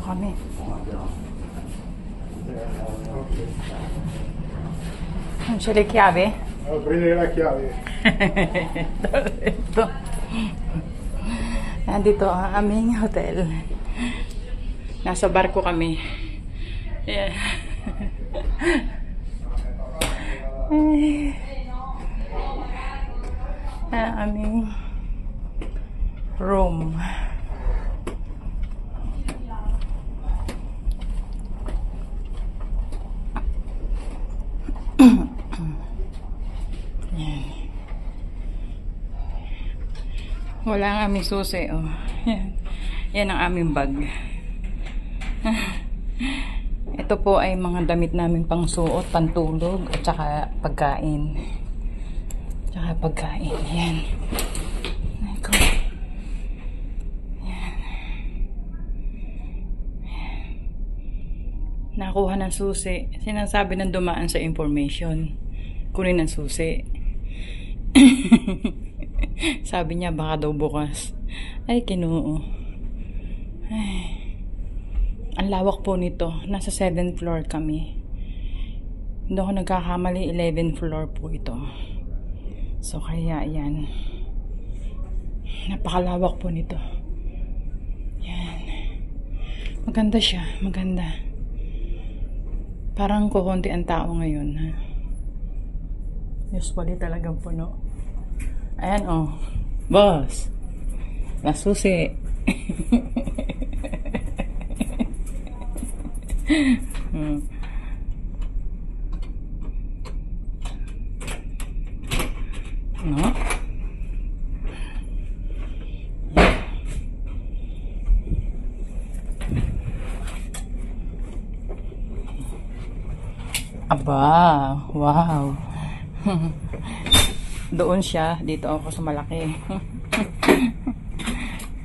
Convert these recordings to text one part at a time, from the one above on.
kami. Non c'è le chiavi? Devo prendere la chiave. Ito. Nandito ang aming hotel. Nasa barko kami. Yeah. Ang aming room. Wala ang aming susi, oh. Yan ang aming bag. Ito po ay mga damit namin pang suot, pantulog, at saka pagkain. Tsaka pagkain. Yan. Yan. Nakuha ng susi. Sinasabi ng dumaan sa information. Kunin ng susi. Sabi niya baka daw bukas. Ay, Kinoo. Ay. Ang lawak po nito. Nasa 7th floor kami. Hindi ako nagkakamali. 11th floor po ito. So, kaya yan. Napakalawak po nito. Yan. Maganda siya. Maganda. Parang kukunti ang tao ngayon. Ha? Usually talagang puno. Ayan, oh. Boss. Nasusi. No? Aba, wow. Doon siya, dito ako sa malaki.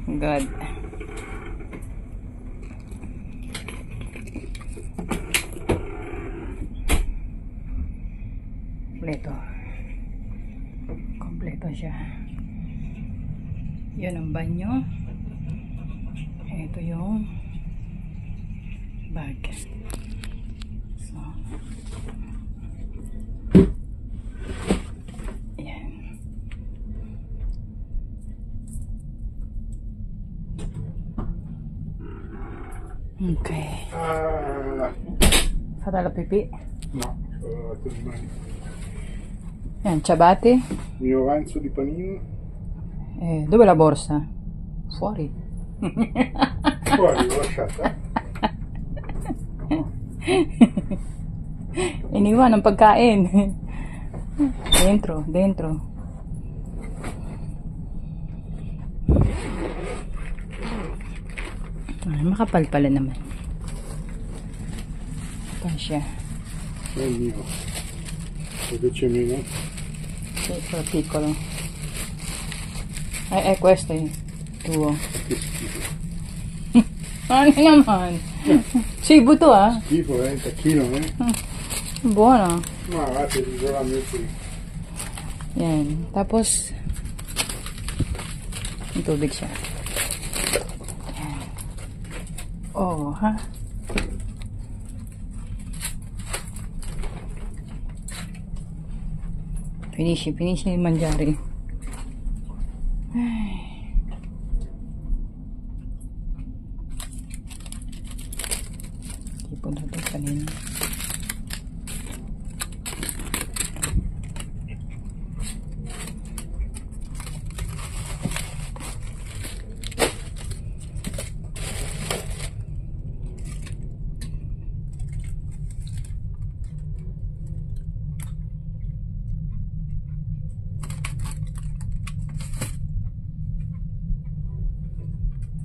Good. Kompleto. Kompleto siya. Yan ang banyo. Ito yung bag. So, yan. Okay. Fate la pipì? No, sto di mani. Ciabatte? Il mio avanzo di panino. Dove la borsa? Fuori. Fuori, l'ho lasciata. Iniwan ang pagkain. Dentro, dentro. Makapal pala naman. Ito siya. È il mio. Dove c'è meno? Piccolo, piccolo. Questo è tuo. Che schifo. Ano naman? Cibo to, ah. Schifo, tacchino, Buono. Ma guardate, l'isolamento. Yan. Tapos, yung tubig siya. Yan. Oh, ha? Finish yung manjari. Ay. Tipon na ito kanina.